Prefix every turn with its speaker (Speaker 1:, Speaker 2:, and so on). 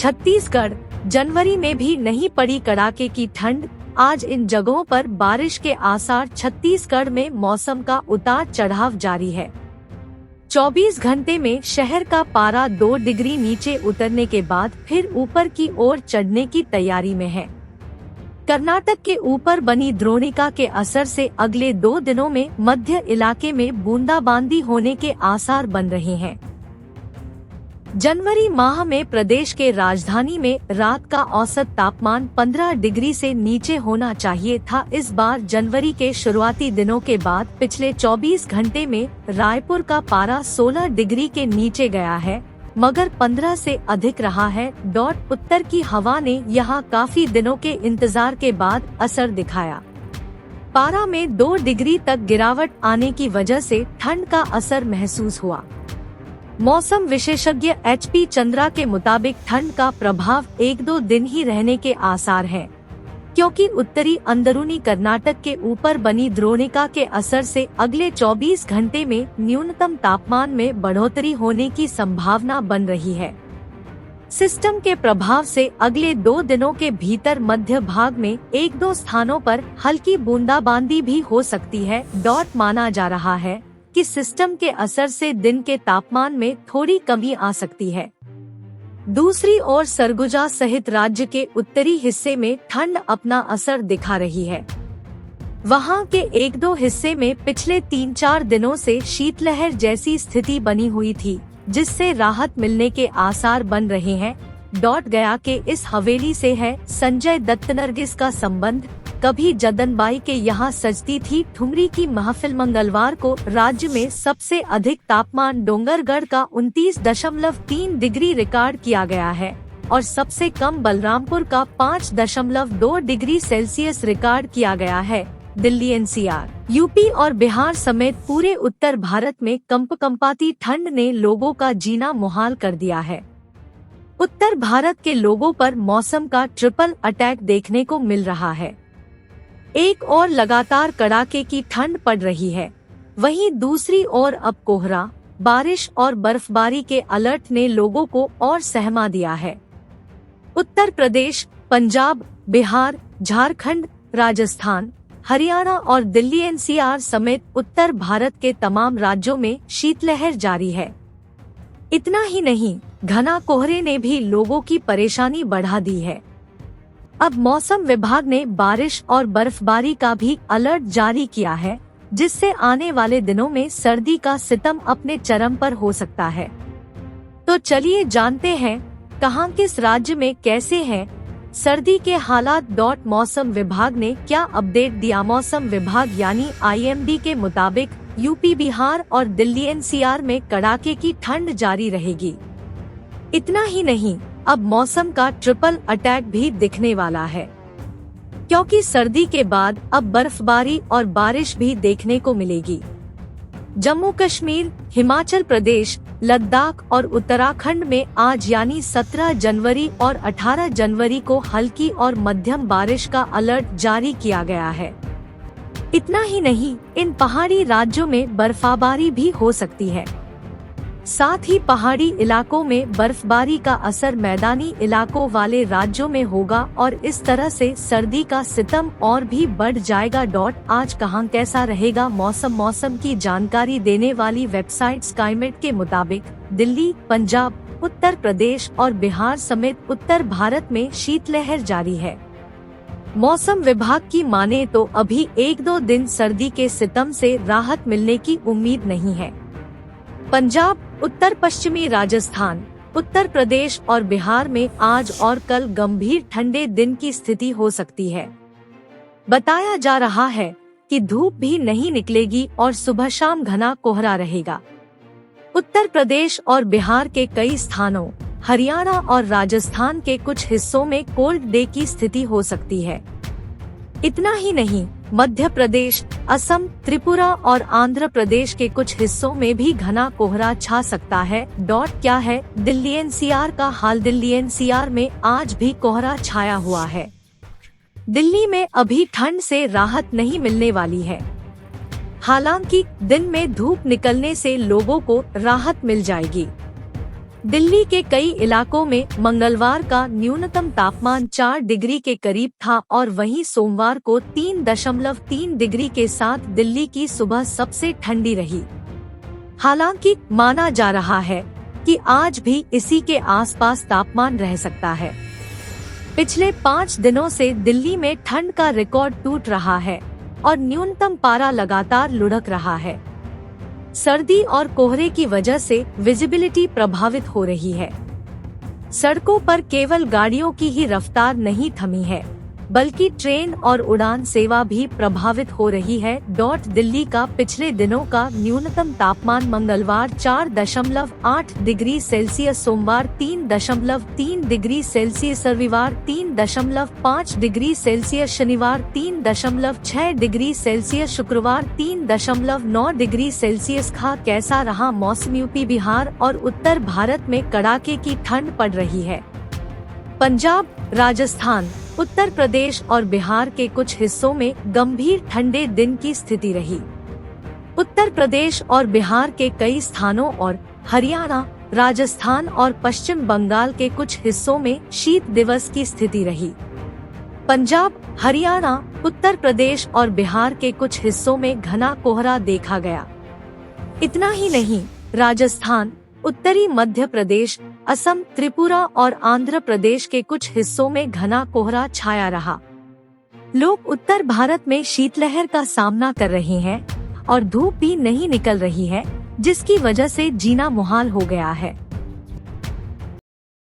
Speaker 1: छत्तीसगढ़, जनवरी में भी नहीं पड़ी कड़ाके की ठंड। आज इन जगहों पर बारिश के आसार। छत्तीसगढ़ में मौसम का उतार चढ़ाव जारी है। 24 घंटे में शहर का पारा 2 डिग्री नीचे उतरने के बाद फिर ऊपर की ओर चढ़ने की तैयारी में है। कर्नाटक के ऊपर बनी द्रोणिका के असर से अगले 2 दिनों में मध्य इलाके में बूंदाबांदी होने के आसार बन रहे हैं। जनवरी माह में प्रदेश के राजधानी में रात का औसत तापमान 15 डिग्री से नीचे होना चाहिए था। इस बार जनवरी के शुरुआती दिनों के बाद पिछले 24 घंटे में रायपुर का पारा 16 डिग्री के नीचे गया है, मगर 15 से अधिक रहा है। उत्तर की हवा ने यहां काफी दिनों के इंतजार के बाद असर दिखाया। पारा में 2 डिग्री तक गिरावट आने की वजह से ठंड का असर महसूस हुआ। मौसम विशेषज्ञ HP चंद्रा के मुताबिक ठंड का प्रभाव 1-2 दिन ही रहने के आसार हैं, क्योंकि उत्तरी अंदरूनी कर्नाटक के ऊपर बनी द्रोणिका के असर से अगले 24 घंटे में न्यूनतम तापमान में बढ़ोतरी होने की संभावना बन रही है। सिस्टम के प्रभाव से अगले 2 दिनों के भीतर मध्य भाग में 1-2 स्थानों पर हल्की बूंदाबांदी भी हो सकती है। माना जा रहा है कि सिस्टम के असर से दिन के तापमान में थोड़ी कमी आ सकती है। दूसरी ओर सरगुजा सहित राज्य के उत्तरी हिस्से में ठंड अपना असर दिखा रही है। वहां के 1-2 हिस्से में पिछले 3-4 दिनों से शीतलहर जैसी स्थिति बनी हुई थी, जिससे राहत मिलने के आसार बन रहे हैं। गया के इस हवेली से है संजय दत्त। नरगिस का संबंध कभी जदनबाई के यहाँ सजती थी ठुमरी की महफिल। मंगलवार को राज्य में सबसे अधिक तापमान डोंगरगढ़ का 29.3 डिग्री रिकॉर्ड किया गया है और सबसे कम बलरामपुर का 5.2 डिग्री सेल्सियस रिकॉर्ड किया गया है। दिल्ली, NCR, यूपी और बिहार समेत पूरे उत्तर भारत में कंपकंपाती ठंड ने लोगों का जीना मुहाल कर दिया है। उत्तर भारत के लोगों पर मौसम का ट्रिपल अटैक देखने को मिल रहा है। एक ओर लगातार कड़ाके की ठंड पड़ रही है, वहीं दूसरी ओर अब कोहरा, बारिश और बर्फबारी के अलर्ट ने लोगों को और सहमा दिया है। उत्तर प्रदेश, पंजाब, बिहार, झारखंड, राजस्थान, हरियाणा और दिल्ली NCR समेत उत्तर भारत के तमाम राज्यों में शीतलहर जारी है। इतना ही नहीं, घना कोहरे ने भी लोगों की परेशानी बढ़ा दी है। अब मौसम विभाग ने बारिश और बर्फबारी का भी अलर्ट जारी किया है, जिससे आने वाले दिनों में सर्दी का सितम अपने चरम पर हो सकता है। तो चलिए जानते हैं कहां किस राज्य में कैसे हैं सर्दी के हालात। मौसम विभाग ने क्या अपडेट दिया। मौसम विभाग यानी IMD के मुताबिक यूपी, बिहार और दिल्ली NCR में कड़ाके की ठंड जारी रहेगी। इतना ही नहीं, अब मौसम का ट्रिपल अटैक भी दिखने वाला है, क्योंकि सर्दी के बाद अब बर्फबारी और बारिश भी देखने को मिलेगी। जम्मू कश्मीर, हिमाचल प्रदेश, लद्दाख और उत्तराखंड में आज यानी 17 जनवरी और 18 जनवरी को हल्की और मध्यम बारिश का अलर्ट जारी किया गया है। इतना ही नहीं, इन पहाड़ी राज्यों में बर्फबारी भी हो सकती है। साथ ही पहाड़ी इलाकों में बर्फबारी का असर मैदानी इलाकों वाले राज्यों में होगा और इस तरह से सर्दी का सितम और भी बढ़ जाएगा। आज कहां कैसा रहेगा मौसम की जानकारी देने वाली वेबसाइट स्काईमेट के मुताबिक दिल्ली, पंजाब, उत्तर प्रदेश और बिहार समेत उत्तर भारत में शीतलहर जारी है। मौसम विभाग की माने तो अभी 1-2 दिन सर्दी के सितम से राहत मिलने की उम्मीद नहीं है। पंजाब, उत्तर पश्चिमी राजस्थान, उत्तर प्रदेश और बिहार में आज और कल गंभीर ठंडे दिन की स्थिति हो सकती है। बताया जा रहा है कि धूप भी नहीं निकलेगी और सुबह शाम घना कोहरा रहेगा। उत्तर प्रदेश और बिहार के कई स्थानों, हरियाणा और राजस्थान के कुछ हिस्सों में कोल्ड डे की स्थिति हो सकती है। इतना ही नहीं, मध्य प्रदेश, असम, त्रिपुरा और आंध्र प्रदेश के कुछ हिस्सों में भी घना कोहरा छा सकता है। क्या है दिल्ली NCR का हाल। दिल्ली NCR में आज भी कोहरा छाया हुआ है। दिल्ली में अभी ठंड से राहत नहीं मिलने वाली है। हालांकि दिन में धूप निकलने से लोगों को राहत मिल जाएगी। दिल्ली के कई इलाकों में मंगलवार का न्यूनतम तापमान 4 डिग्री के करीब था और वहीं सोमवार को 3.3 डिग्री के साथ दिल्ली की सुबह सबसे ठंडी रही। हालांकि माना जा रहा है कि आज भी इसी के आसपास तापमान रह सकता है। पिछले 5 दिनों से दिल्ली में ठंड का रिकॉर्ड टूट रहा है और न्यूनतम पारा लगातार लुढ़क रहा है। सर्दी और कोहरे की वजह से विजिबिलिटी प्रभावित हो रही है। सड़कों पर केवल गाड़ियों की ही रफ्तार नहीं थमी है, बल्कि ट्रेन और उड़ान सेवा भी प्रभावित हो रही है। दिल्ली का पिछले दिनों का न्यूनतम तापमान मंगलवार 4.8 डिग्री सेल्सियस, सोमवार 3.3 डिग्री सेल्सियस, रविवार 3.5 डिग्री सेल्सियस, शनिवार 3.6 डिग्री सेल्सियस, शुक्रवार 3.9 डिग्री सेल्सियस था। कैसा रहा मौसम? यूपी, बिहार और उत्तर भारत में कड़ाके की ठंड पड़ रही है। पंजाब, राजस्थान, उत्तर प्रदेश और बिहार के कुछ हिस्सों में गंभीर ठंडे दिन की स्थिति रही। उत्तर प्रदेश और बिहार के कई स्थानों और हरियाणा, राजस्थान और पश्चिम बंगाल के कुछ हिस्सों में शीत दिवस की स्थिति रही। पंजाब, हरियाणा, उत्तर प्रदेश और बिहार के कुछ हिस्सों में घना कोहरा देखा गया। इतना ही नहीं, राजस्थान, उत्तरी मध्य प्रदेश, असम, त्रिपुरा और आंध्र प्रदेश के कुछ हिस्सों में घना कोहरा छाया रहा। लोग उत्तर भारत में शीतलहर का सामना कर रहे हैं और धूप भी नहीं निकल रही है, जिसकी वजह से जीना मुहाल हो गया है।